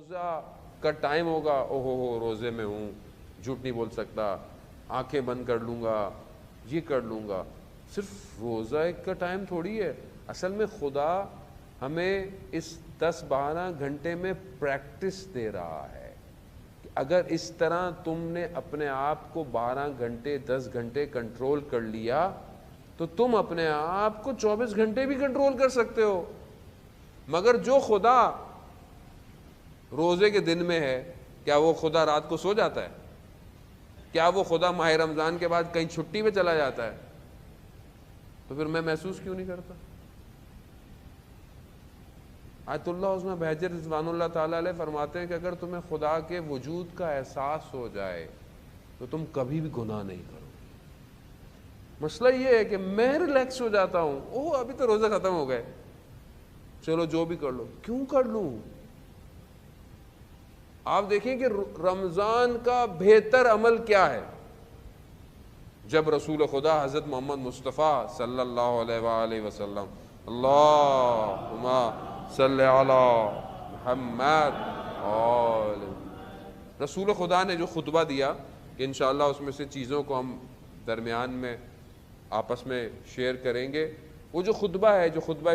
روزہ کا ٹائم ہوگا، او ہو روزے میں ہوں، جھوٹ نہیں بول سکتا، آنکھیں بند کر لوں گا، یہ کر لوں گا. صرف روزہ ایک کا ٹائم تھوڑی ہے. اصل میں خدا ہمیں اس 10-12 گھنٹے میں پریکٹس دے رہا ہے. اگر اس طرح تم نے اپنے آپ کو 12 گھنٹے 10 گھنٹے کنٹرول کر لیا تو تم اپنے آپ کو 24 گھنٹے بھی کنٹرول کر سکتے ہو. مگر جو خدا روزے کے دن میں ہے، کیا وہ خدا رات کو سو جاتا ہے؟ کیا وہ خدا ماہ رمضان کے بعد کہیں چھٹی پہ چلا جاتا ہے؟ تو پھر میں محسوس کیوں نہیں کرتا؟ آیت اللہ عظمہ بہجت رضوان اللہ تعالیٰ علیہ فرماتے ہیں کہ اگر تمہیں خدا کے وجود کا احساس ہو جائے تو تم کبھی بھی گناہ نہیں کرو. مسئلہ یہ ہے کہ میں ریلیکس ہو جاتا ہوں، اوہ ابھی تو روزہ ختم ہو گئے، چلو جو بھی کر لو. کیوں کر لوں؟ آپ دیکھیں کہ رمضان کا بہتر عمل کیا ہے. جب رسول خدا حضرت محمد مصطفیٰ صلی اللہ علیہ وآلہ وسلم، اللہم صلی علی محمد، رسول خدا نے جو خطبہ دیا کہ انشاءاللہ اس میں سے چیزوں کو ہم درمیان میں آپس میں شیئر کریں گے. وہ جو خطبہ ہے، جو خطبہ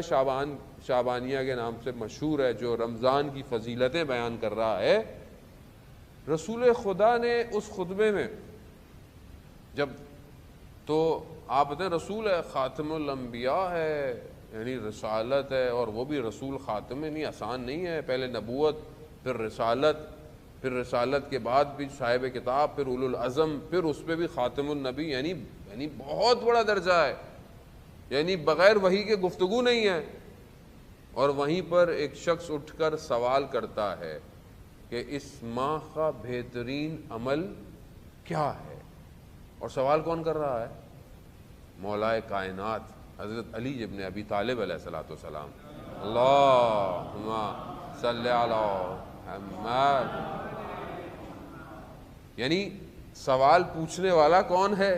شعبانیہ کے نام سے مشہور ہے، جو رمضان کی فضیلتیں بیان کر رہا ہے، رسول خدا نے اس خطبے میں جب تو آپ بتائیں رسول ہے، خاتم الانبیاء ہے، یعنی رسالت ہے، اور وہ بھی رسول خاتم ہے، نہیں آسان نہیں ہے. پہلے نبوت، پھر رسالت، پھر رسالت کے بعد بھی صاحب کتاب، پھر اولو العزم، پھر اس پہ بھی خاتم النبی، یعنی بہت بڑا درجہ ہے. یعنی بغیر وحی کے گفتگو نہیں ہے. اور وہیں پر ایک شخص اٹھ کر سوال کرتا ہے کہ اس ماہ کا بہترین عمل کیا ہے. اور سوال کون کر رہا ہے؟ مولائے کائنات حضرت علی ابن ابی طالب علیہ الصلوۃ والسلام. اللہم صلی علی محمد. یعنی سوال پوچھنے والا کون ہے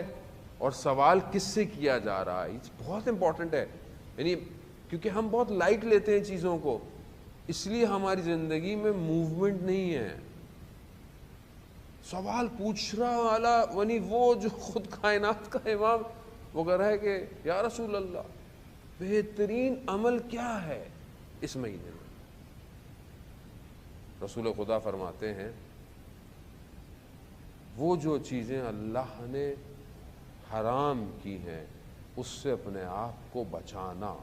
اور سوال کس سے کیا جا رہا ہے، یہ بہت امپورٹنٹ ہے. یعنی کیونکہ ہم بہت لائٹ لیتے ہیں چیزوں کو، اس لیے ہماری زندگی میں موومنٹ نہیں ہے. سوال پوچھنے والا یعنی وہ جو خود کائنات کا امام، وہ کہہ رہا ہے کہ یا رسول اللہ بہترین عمل کیا ہے اس مہینے میں. رسول خدا فرماتے ہیں وہ جو چیزیں اللہ نے حرام کی ہیں اس سے اپنے آپ کو بچانا،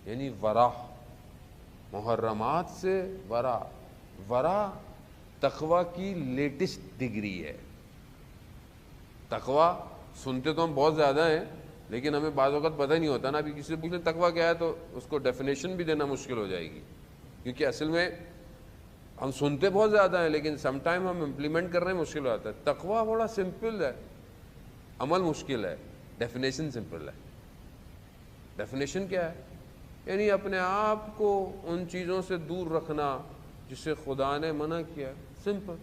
یعنی ورع، محرمات سے ورع تقوی کی لیٹسٹ ڈگری ہے. تقوی سنتے تو ہم بہت زیادہ ہیں لیکن ہمیں بعض وقت پتہ نہیں ہوتا نا. ابھی کسی سے پوچھیں تقوی کیا ہے تو اس کو ڈیفینیشن بھی دینا مشکل ہو جائے گی، کیونکہ اصل میں ہم سنتے بہت زیادہ ہیں لیکن سم ٹائم ہم امپلیمنٹ کرنے میں مشکل ہو جاتا ہے. تقوی بڑا سمپل ہے، عمل مشکل ہے، ڈیفینیشن سمپل ہے. ڈیفینیشن کیا ہے؟ یعنی اپنے آپ کو ان چیزوں سے دور رکھنا جس سے خدا نے منع کیا. سمپل.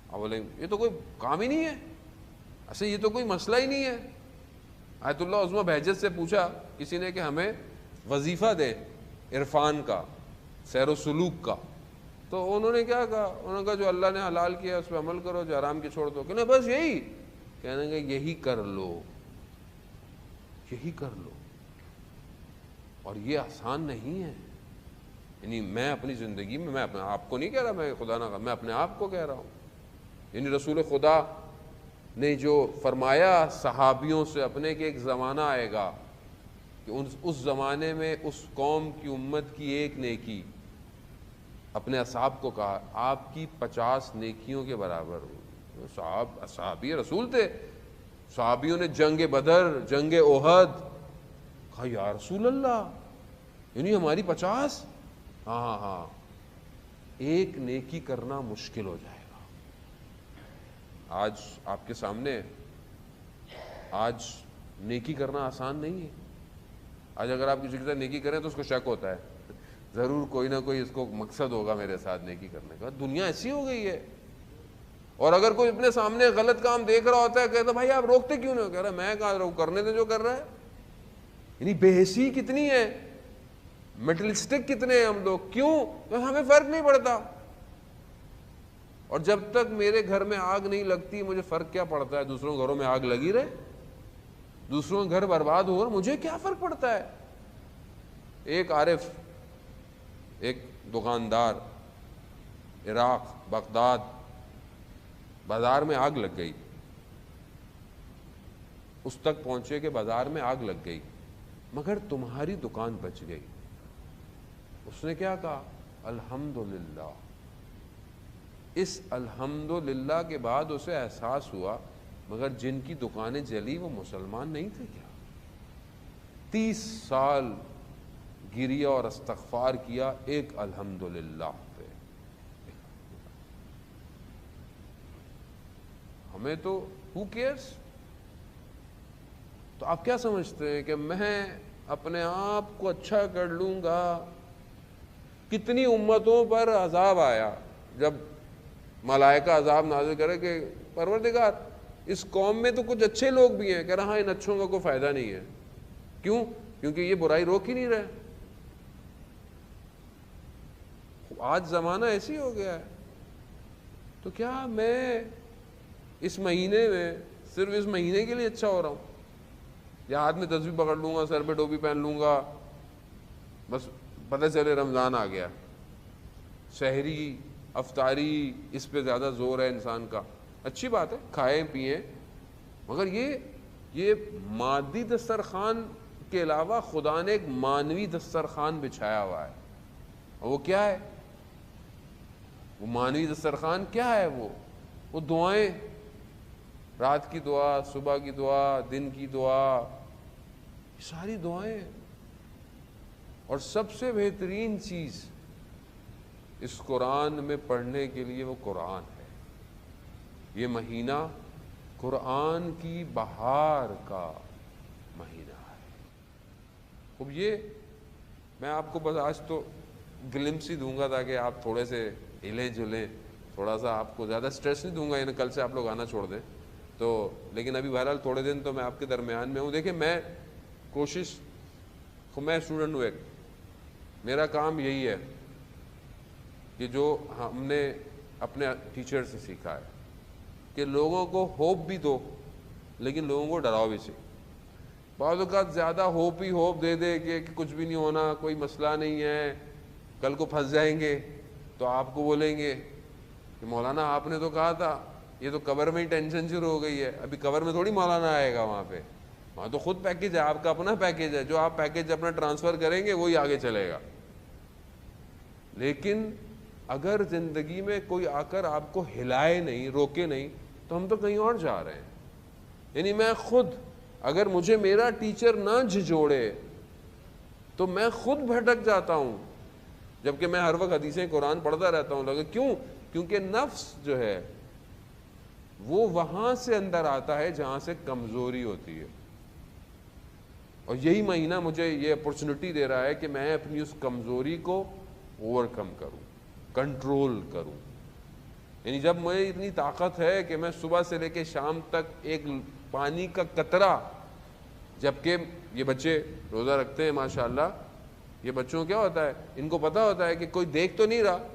اب بولیں یہ تو کوئی کام ہی نہیں ہے، اصل یہ تو کوئی مسئلہ ہی نہیں ہے. آیت اللہ عظمہ بہجت سے پوچھا کسی نے کہ ہمیں وظیفہ دے عرفان کا، سیر و سلوک کا. تو انہوں نے کیا کہا؟ انہوں نے کہا جو اللہ نے حلال کیا اس پہ عمل کرو، جو حرام کی چھوڑ دو. کہ نہیں بس یہی کہنے گے، یہی کر لو، یہی کر لو. اور یہ آسان نہیں ہے. یعنی میں اپنی زندگی میں اپنے آپ کو نہیں کہہ رہا، میں خدا نہ میں اپنے آپ کو کہہ رہا ہوں. یعنی رسول خدا نے جو فرمایا صحابیوں سے اپنے کہ ایک زمانہ آئے گا کہ اس زمانے میں اس قوم کی امت کی ایک نیکی، اپنے اصحاب کو کہا آپ کی 50 نیکیوں کے برابر ہو. صحابی رسول تھے، صحابیوں نے جنگ بدر، جنگ احد، کہا یا رسول اللہ یعنی ہماری 50؟ ہاں ایک نیکی کرنا مشکل ہو جائے گا. آج آپ کے سامنے آج نیکی کرنا آسان نہیں ہے. آج اگر آپ کسی کے ساتھ نیکی کریں تو اس کو شک ہوتا ہے، ضرور کوئی نہ کوئی اس کو مقصد ہوگا میرے ساتھ نیکی کرنے کا. دنیا ایسی ہو گئی ہے. اور اگر کوئی اپنے سامنے غلط کام دیکھ رہا ہوتا ہے کہتا بھائی آپ روکتے کیوں نہیں؟ کہہ رہا میں کہا رہا ہوں کرنے دے جو کر رہا ہے. یعنی بے حسی کتنی ہے، میٹلسٹک کتنے ہیں ہم لوگ. کیوں؟ ہمیں فرق نہیں پڑتا. اور جب تک میرے گھر میں آگ نہیں لگتی مجھے فرق کیا پڑتا ہے؟ دوسروں کے گھروں میں آگ لگی رہے، دوسروں کے گھر برباد ہو رہا، مجھے کیا فرق پڑتا ہے؟ ایک عارف، ایک دکاندار، عراق، بغداد، بازار میں آگ لگ گئی، اس تک پہنچے کہ بازار میں آگ لگ گئی مگر تمہاری دکان بچ گئی۔ اس نے کیا کہا؟ الحمدللہ۔ اس الحمدللہ کے بعد اسے احساس ہوا مگر جن کی دکانیں جلی وہ مسلمان نہیں تھے کیا؟ 30 سال گریا اور استغفار کیا ایک الحمدللہ پہ۔ ہمیں تو who cares؟ تو آپ کیا سمجھتے ہیں کہ میں اپنے آپ کو اچھا کر لوں گا؟ کتنی امتوں پر عذاب آیا جب ملائکہ عذاب نازل کرے کہ پروردگار اس قوم میں تو کچھ اچھے لوگ بھی ہیں، کہہ رہا ہاں ان اچھوں کا کوئی فائدہ نہیں ہے۔ کیوں؟ کیونکہ یہ برائی روک ہی نہیں رہے۔ آج زمانہ ایسی ہو گیا ہے۔ تو کیا میں اس مہینے میں صرف اس مہینے کے لیے اچھا ہو رہا ہوں؟ یا ہاتھ میں تسبیح پکڑ لوں گا، سر پہ ٹوپی پہن لوں گا، بس پتہ چلے رمضان آ گیا، سحری افطاری اس پہ زیادہ زور ہے انسان کا۔ اچھی بات ہے، کھائیں پئیں، مگر یہ مادی دسترخوان کے علاوہ خدا نے ایک مانوی دسترخوان بچھایا ہوا ہے، اور وہ کیا ہے؟ وہ مانوی دسترخوان کیا ہے؟ وہ دعائیں، رات کی دعا، صبح کی دعا، دن کی دعا، یہ ساری دعائیں۔ اور سب سے بہترین چیز اس قرآن میں پڑھنے کے لیے وہ قرآن ہے۔ یہ مہینہ قرآن کی بہار کا مہینہ ہے۔ اب یہ میں آپ کو بس آج تو گلمس ہی دوں گا تاکہ آپ تھوڑے سے ہلیں جلیں، تھوڑا سا آپ کو زیادہ سٹریس نہیں دوں گا، یعنی کل سے آپ لوگ آنا چھوڑ دیں تو، لیکن ابھی بہرحال تھوڑے دن تو میں آپ کے درمیان میں ہوں۔ دیکھیں میں اسٹوڈنٹ ہوں، ایک میرا کام یہی ہے کہ جو ہم نے اپنے ٹیچر سے سیکھا ہے کہ لوگوں کو ہوپ بھی دو لیکن لوگوں کو ڈراؤ بھی صحیح۔ بعض اوقات زیادہ ہوپ دے دے کہ کچھ بھی نہیں ہونا، کوئی مسئلہ نہیں ہے، کل کو پھنس جائیں گے تو آپ کو بولیں گے کہ مولانا آپ نے تو کہا تھا، یہ تو قبر میں ہی ٹینشن شروع ہو گئی ہے۔ ابھی قبر میں تھوڑی مولانا آئے گا، وہاں تو خود پیکیج ہے، آپ کا اپنا پیکیج ہے، جو آپ پیکیج اپنا ٹرانسفر کریں گے وہی آگے چلے گا۔ لیکن اگر زندگی میں کوئی آ کر آپ کو ہلائے نہیں، روکے نہیں، تو ہم تو کہیں اور جا رہے ہیں۔ یعنی میں خود، اگر مجھے میرا ٹیچر نہ جھجوڑے تو میں خود بھٹک جاتا ہوں، جبکہ میں ہر وقت حدیثیں قرآن پڑھتا رہتا ہوں۔ کیوں؟ کیونکہ نفس جو ہے وہ وہاں سے اندر آتا ہے جہاں سے کمزوری ہوتی ہے، اور یہی مہینہ مجھے یہ اپرچونٹی دے رہا ہے کہ میں اپنی اس کمزوری کو اوور کم کروں، کنٹرول کروں۔ یعنی جب مجھے اتنی طاقت ہے کہ میں صبح سے لے کے شام تک ایک پانی کا قطرہ، جبکہ یہ بچے روزہ رکھتے ہیں ماشاءاللہ، یہ بچوں کیا ہوتا ہے، ان کو پتہ ہوتا ہے کہ کوئی دیکھ تو نہیں رہا،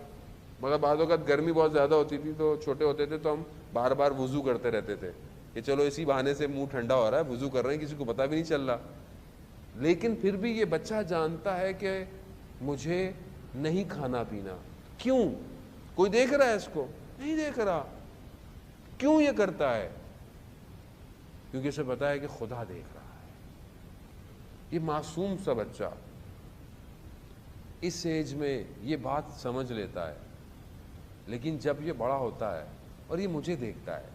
مگر بعض اوقات گرمی بہت زیادہ ہوتی تھی تو چھوٹے ہوتے تھے تو ہم بار بار وضو کرتے رہتے تھے کہ چلو اسی بہانے سے منہ ٹھنڈا ہو رہا ہے، وضو کر رہے ہیں، کسی کو پتہ بھی نہیں چل رہا۔ لیکن پھر بھی یہ بچہ جانتا ہے کہ مجھے نہیں کھانا پینا۔ کیوں؟ کوئی دیکھ رہا ہے اس کو؟ نہیں دیکھ رہا۔ کیوں یہ کرتا ہے؟ کیونکہ اسے پتا ہے کہ خدا دیکھ رہا ہے۔ یہ معصوم سا بچہ اس ایج میں یہ بات سمجھ لیتا ہے، لیکن جب یہ بڑا ہوتا ہے اور یہ مجھے دیکھتا ہے،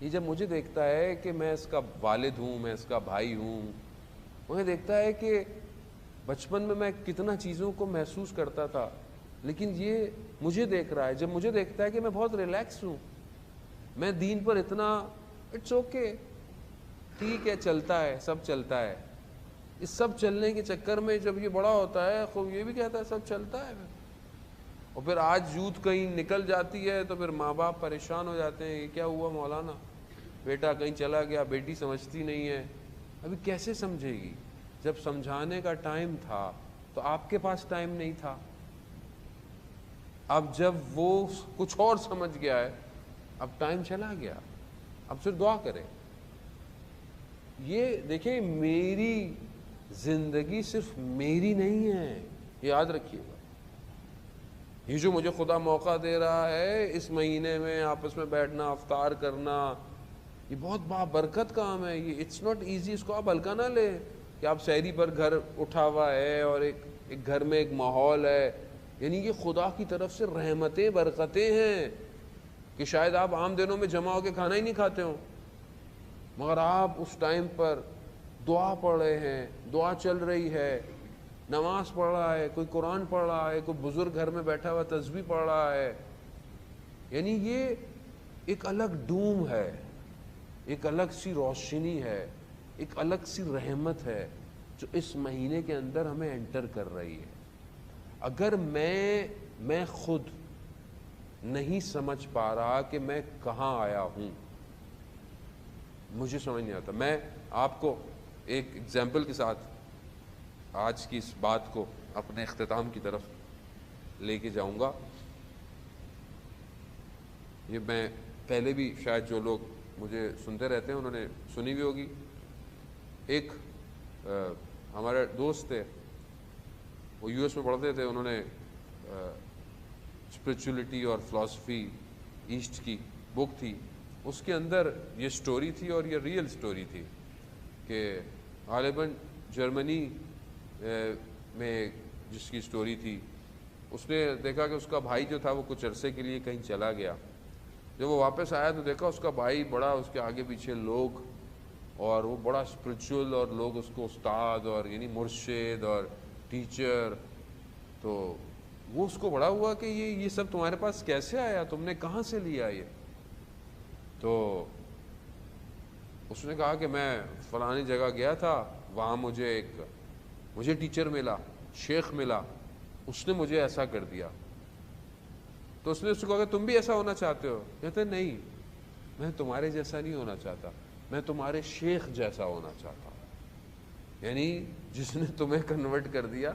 یہ جب مجھے دیکھتا ہے کہ میں اس کا والد ہوں، میں اس کا بھائی ہوں، مجھے دیکھتا ہے کہ بچپن میں کتنا چیزوں کو محسوس کرتا تھا، لیکن یہ مجھے دیکھ رہا ہے، جب مجھے دیکھتا ہے کہ میں بہت ریلیکس ہوں، میں دین پر اتنا اٹس اوکے، ٹھیک ہے، چلتا ہے، سب چلتا ہے، اس سب چلنے کے چکر میں جب یہ بڑا ہوتا ہے خوب یہ بھی کہتا ہے سب چلتا ہے، اور پھر آج یوتھ کہیں نکل جاتی ہے تو پھر ماں باپ پریشان ہو جاتے ہیں، یہ کیا ہوا مولانا، بیٹا کہیں چلا گیا، بیٹی سمجھتی نہیں ہے۔ ابھی کیسے سمجھے گی؟ جب سمجھانے کا ٹائم تھا تو آپ کے پاس ٹائم نہیں تھا۔ اب جب وہ کچھ اور سمجھ گیا ہے، اب ٹائم چلا گیا، اب پھر دعا کرے. یہ دیکھیں میری زندگی صرف میری نہیں ہے، یاد رکھیے گا. یہ جو مجھے خدا موقع دے رہا ہے اس مہینے میں آپس میں بیٹھنا، افطار کرنا، یہ بہت بابرکت کام ہے. یہ اٹس ناٹ ایزی. اس کو آپ ہلکا نہ لیں کہ آپ سحری پر گھر اٹھا ہوا ہے اور ایک گھر میں ایک ماحول ہے. یعنی یہ خدا کی طرف سے رحمتیں، برکتیں ہیں کہ شاید آپ عام دنوں میں جمع ہو کے کھانا ہی نہیں کھاتے ہوں، مگر آپ اس ٹائم پر دعا پڑھ رہے ہیں، دعا چل رہی ہے، نماز پڑھ رہا ہے، کوئی قرآن پڑھ رہا ہے، کوئی بزرگ گھر میں بیٹھا ہوا تسبیح پڑھ رہا ہے. یعنی یہ ایک الگ ڈوم ہے، ایک الگ سی روشنی ہے، ایک الگ سی رحمت ہے جو اس مہینے کے اندر ہمیں انٹر کر رہی ہے. اگر میں خود نہیں سمجھ پا رہا کہ میں کہاں آیا ہوں، مجھے سمجھ نہیں آتا. میں آپ کو ایک ایگزامپل کے ساتھ آج کی اس بات کو اپنے اختتام کی طرف لے کے جاؤں گا. یہ میں پہلے بھی شاید جو لوگ مجھے سنتے رہتے ہیں انہوں نے سنی بھی ہوگی. ایک ہمارے دوست تھے، وہ یو ایس میں پڑھتے تھے. انہوں نے اسپرچولیٹی اور فلاسفی ایسٹ کی بک تھی، اس کے اندر یہ سٹوری تھی اور یہ ریئل سٹوری تھی کہ غالباً جرمنی میں جس کی سٹوری تھی، اس نے دیکھا کہ اس کا بھائی جو تھا وہ کچھ عرصے کے لیے کہیں چلا گیا. جب وہ واپس آیا تو دیکھا اس کا بھائی بڑا، اس کے آگے پیچھے لوگ، اور وہ بڑا اسپرچول، اور لوگ اس کو استاد اور یعنی مرشد اور ٹیچر. تو وہ اس کو بڑا ہوا کہ یہ سب تمہارے پاس کیسے آیا، تم نے کہاں سے لیا یہ؟ تو اس نے کہا کہ میں فلانی جگہ گیا تھا، وہاں مجھے ٹیچر ملا، شیخ ملا، اس نے مجھے ایسا کر دیا. تو اس نے اس کو کہا کہ تم بھی ایسا ہونا چاہتے ہو؟ کہتے نہیں، میں تمہارے جیسا نہیں ہونا چاہتا، میں تمہارے شیخ جیسا ہونا چاہتا ہوں. یعنی جس نے تمہیں کنورٹ کر دیا،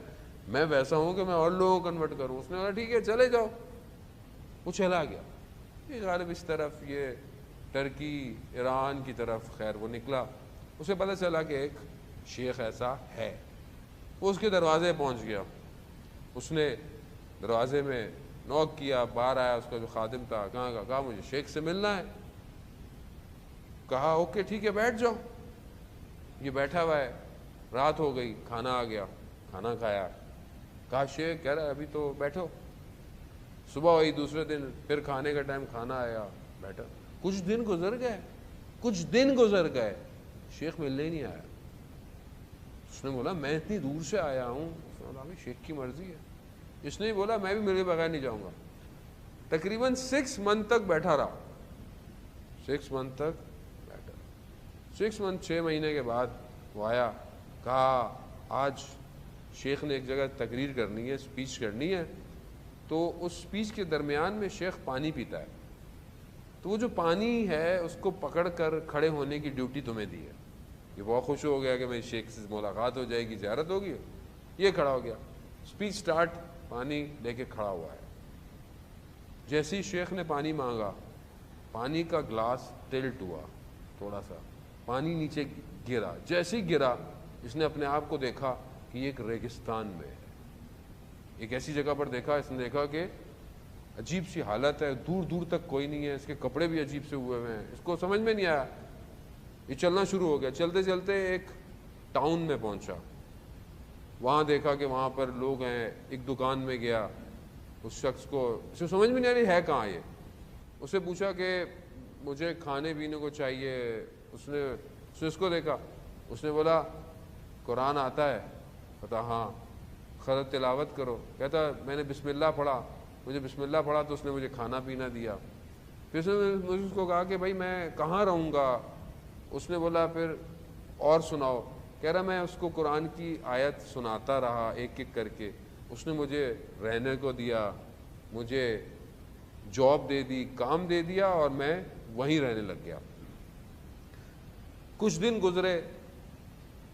میں ویسا ہوں کہ میں اور لوگوں کو کنورٹ کروں. اس نے کہا ٹھیک ہے چلے جاؤ. وہ چلا گیا. یہ غالب اس طرف، یہ ٹرکی ایران کی طرف، خیر وہ نکلا. اسے پتہ چلا کہ ایک شیخ ایسا ہے. وہ اس کے دروازے پہنچ گیا. اس نے دروازے میں نوک کیا، باہر آیا اس کا جو خادم تھا. کہا مجھے شیخ سے ملنا ہے. کہا اوکے ٹھیک ہے بیٹھ جاؤ. یہ بیٹھا ہوا ہے. رات ہو گئی، کھانا آ گیا، کھانا کھایا. کہا شیخ، کہہ رہا ہے ابھی تو بیٹھو. صبح ہوئی دوسرے دن، پھر کھانے کا ٹائم، کھانا آیا، بیٹھا. کچھ دن گزر گئے، شیخ ملنے ہی نہیں آیا. اس نے بولا میں اتنی دور سے آیا ہوں. اس نے بولا شیخ کی مرضی ہے. اس نے بولا میں بھی ملے بغیر نہیں جاؤں گا. تقریباً 6 منتھ تک بیٹھا رہا. 6 منتھ تک بیٹھا. 6 منتھ 6 مہینے کے بعد وہ آیا. کہا آج شیخ نے ایک جگہ تقریر کرنی ہے، اسپیچ کرنی ہے. تو اس اسپیچ کے درمیان میں شیخ پانی پیتا ہے. تو وہ جو پانی ہے اس کو پکڑ کر کھڑے ہونے کی ڈیوٹی تمہیں دی ہے. یہ بہت خوش ہو گیا کہ میری شیخ سے ملاقات ہو جائے گی، زیارت ہوگی. یہ کھڑا ہو گیا. اسپیچ سٹارٹ، پانی لے کے کھڑا ہوا ہے. جیسے ہی شیخ نے پانی مانگا، پانی کا گلاس ٹلٹ ہوا، تھوڑا سا پانی نیچے گرا. جیسے ہی گرا، اس نے اپنے آپ کو دیکھا کہ یہ ایک ریگستان میں ہے. ایک ایسی جگہ پر دیکھا. اس نے دیکھا کہ عجیب سی حالت ہے، دور دور تک کوئی نہیں ہے، اس کے کپڑے بھی عجیب سے ہوئے ہوئے ہیں. اس کو سمجھ میں نہیں آیا. یہ چلنا شروع ہو گیا. چلتے چلتے ایک ٹاؤن میں پہنچا. وہاں دیکھا کہ وہاں پر لوگ ہیں. ایک دکان میں گیا. اس شخص کو اسے سمجھ میں نہیں آ رہی ہے کہاں یہ. اسے پوچھا کہ مجھے کھانے پینے کو چاہیے. اس نے اس کو دیکھا. اس نے بولا قرآن آتا ہے؟ کہتا ہاں. خرد تلاوت کرو. کہتا میں نے بسم اللہ پڑھا. مجھے بسم اللہ پڑھا تو اس نے مجھے کھانا پینا دیا. پھر اس کو کہا کہ بھائی میں کہاں رہوں گا. اس نے بولا پھر اور سناؤ. کہہ رہا میں اس کو قرآن کی آیت سناتا رہا ایک ایک کر کے. اس نے مجھے رہنے کو دیا، مجھے جاب دے دی، کام دے دیا، اور میں وہیں رہنے لگ گیا. کچھ دن گزرے.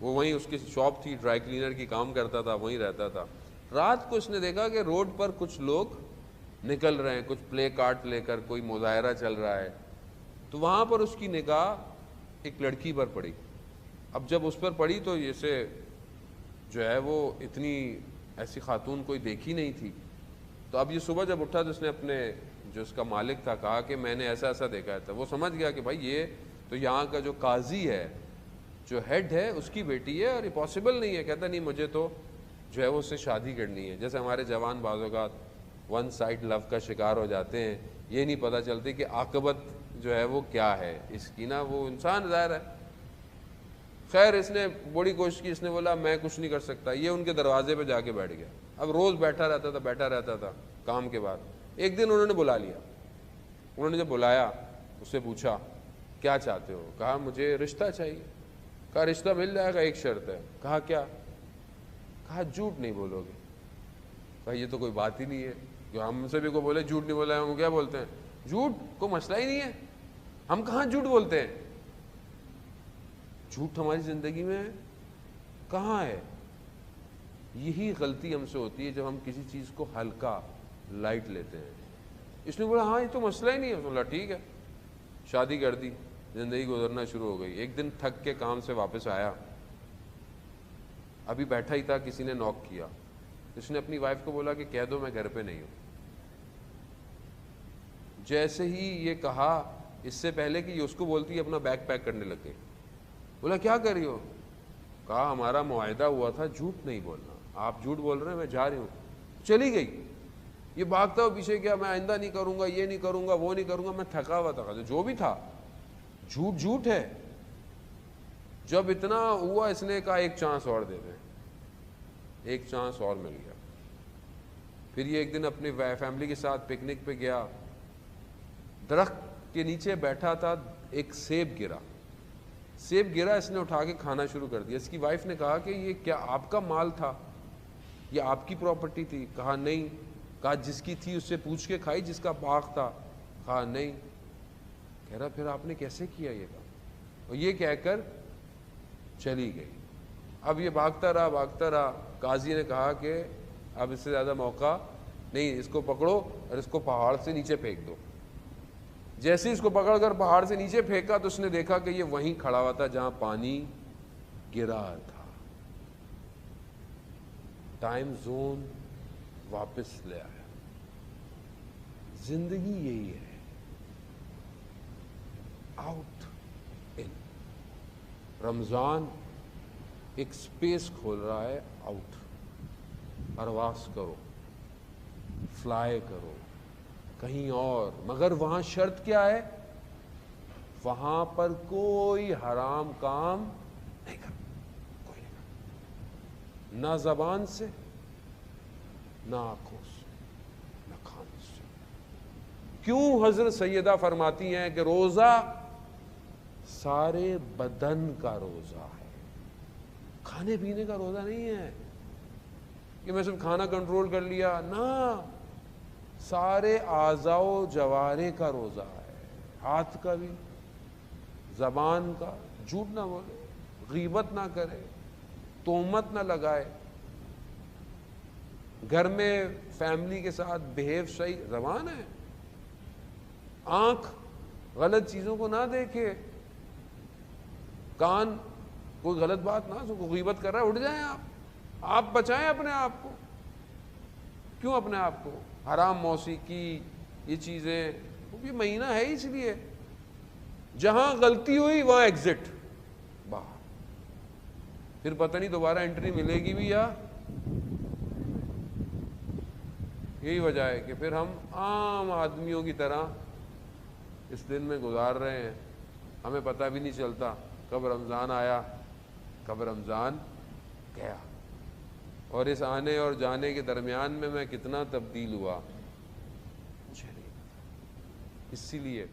وہ وہیں اس کی شاپ تھی، ڈرائی کلینر کی کام کرتا تھا، وہیں رہتا تھا. رات کو اس نے دیکھا کہ روڈ پر کچھ لوگ نکل رہے ہیں کچھ پلے کارڈ لے کر، کوئی مظاہرہ چل رہا ہے، تو وہاں پر اس کی نگاہ ایک لڑکی پر پڑی. اب جب اس پر پڑی تو جیسے جو ہے وہ اتنی ایسی خاتون کوئی دیکھی نہیں تھی. تو اب یہ صبح جب اٹھا تو اس نے اپنے جو اس کا مالک تھا کہا کہ میں نے ایسا ایسا دیکھا تھا. وہ سمجھ گیا کہ بھائی یہ تو یہاں کا جو قاضی ہے، جو ہیڈ ہے، اس کی بیٹی ہے اور یہ پاسبل نہیں ہے. کہتا نہیں مجھے تو جو ہے وہ اس سے شادی کرنی ہے. جیسے ہمارے جوان بعض اوقات ون سائڈ لو کا شکار ہو جاتے ہیں، یہ نہیں پتہ چلتی کہ عاقبت جو ہے وہ کیا ہے اس کی نا. وہ انسان ظاہر ہے. خیر اس نے بڑی کوشش کی، اس نے بولا میں کچھ نہیں کر سکتا. یہ ان کے دروازے پہ جا کے بیٹھ گیا. اب روز بیٹھا رہتا تھا کام کے بعد. ایک دن انہوں نے بلا لیا. انہوں نے جب بلایا اس سے پوچھا کیا چاہتے ہو؟ کہا مجھے رشتہ چاہیے. کہا رشتہ مل جائے گا، ایک شرط ہے. کہا کیا؟ کہا جھوٹ نہیں بولو گے. کہا یہ تو کوئی بات ہی نہیں ہے. جو ہم سے بھی کو بولے جھوٹ نہیں بولا، ہم کیا بولتے ہیں؟ جھوٹ کو مسئلہ ہی نہیں ہے. ہم کہاں جھوٹ بولتے ہیں؟ جھوٹ ہماری زندگی میں کہاں ہے؟ یہی غلطی ہم سے ہوتی ہے جب ہم کسی چیز کو ہلکا لائٹ لیتے ہیں. اس نے بولا ہاں یہ تو مسئلہ ہی نہیں ہے. بولا ٹھیک ہے. شادی کر دی، زندگی گزرنا شروع ہو گئی. ایک دن تھک کے کام سے واپس آیا، ابھی بیٹھا ہی تھا، کسی نے نوک کیا. اس نے اپنی وائف کو بولا کہ کہہ دو میں گھر پہ نہیں ہوں. جیسے ہی یہ کہا، اس سے پہلے کہ یہ اس کو بولتی اپنا بیگ پیک کرنے لگ گئی. بولا کیا کر رہی ہو؟ کہا ہمارا معاہدہ ہوا تھا جھوٹ نہیں بولنا، آپ جھوٹ بول رہے ہیں، میں جا رہی ہوں. چلی گئی. یہ بھاگتا ہوا پیچھے گیا، میں آئندہ نہیں کروں گا، یہ نہیں کروں گا، وہ نہیں کروں گا. میں تھکا ہوا تھا. جو بھی تھا جھوٹ جھوٹ ہے. جب اتنا ہوا اس نے کہا ایک چانس اور دے دیں. ایک چانس اور مل گیا. پھر یہ ایک دن اپنی فیملی کے ساتھ پکنک پہ گیا. درخت کے نیچے بیٹھا تھا، ایک سیب گرا. اس نے اٹھا کے کھانا شروع کر دیا. اس کی وائف نے کہا کہ یہ کیا آپ کا مال تھا؟ یہ آپ کی پراپرٹی تھی؟ کہا نہیں. کہا جس کی تھی اس سے پوچھ کے کھائی جس کا باغ تھا؟ کہا نہیں. کہہ رہا پھر آپ نے کیسے کیا یہ کام؟ اور یہ کہہ کر چلی گئی. اب یہ بھاگتا رہا. قاضی نے کہا کہ اب اس سے زیادہ موقع نہیں، اس کو پکڑو اور اس کو پہاڑ سے نیچے پھینک دو. جیسے اس کو پکڑ کر پہاڑ سے نیچے پھینکا تو اس نے دیکھا کہ یہ وہیں کھڑا ہوا تھا جہاں پانی گرا تھا. ٹائم زون واپس لے آیا. زندگی یہی ہے، آؤٹ ان. رمضان ایک سپیس کھول رہا ہے. آؤٹ، پرواز کرو، فلائی کرو کہیں اور. مگر وہاں شرط کیا ہے؟ وہاں پر کوئی حرام کام نہیں کرنا. کوئی نہیں کرنا، نہ زبان سے، نہ آنکھوں سے، نہ کھانے سے. کیوں حضرت سیدہ فرماتی ہیں کہ روزہ سارے بدن کا روزہ ہے، کھانے پینے کا روزہ نہیں ہے کہ میں صرف کھانا کنٹرول کر لیا. نہ، سارے اعضاء و جوارح کا روزہ ہے. ہاتھ کا بھی، زبان کا. جھوٹ نہ بولے، غیبت نہ کرے، تہمت نہ لگائے. گھر میں فیملی کے ساتھ بہیو صحیح. زبان ہے. آنکھ غلط چیزوں کو نہ دیکھے. کان کوئی غلط بات نہ سنو. غیبت کر رہا ہے، اٹھ جائیں آپ بچائیں اپنے آپ کو. کیوں اپنے آپ کو؟ حرام موسیقی، یہ چیزیں. یہ مہینہ ہے اس لیے جہاں غلطی ہوئی وہاں ایگزٹ باہر. پھر پتہ نہیں دوبارہ انٹری ملے گی بھی یا. یہی وجہ ہے کہ پھر ہم عام آدمیوں کی طرح اس دن میں گزار رہے ہیں. ہمیں پتہ بھی نہیں چلتا کب رمضان آیا کب رمضان گیا. اور اس آنے اور جانے کے درمیان میں کتنا تبدیل ہوا مجھے نہیں پتا. اسی لیے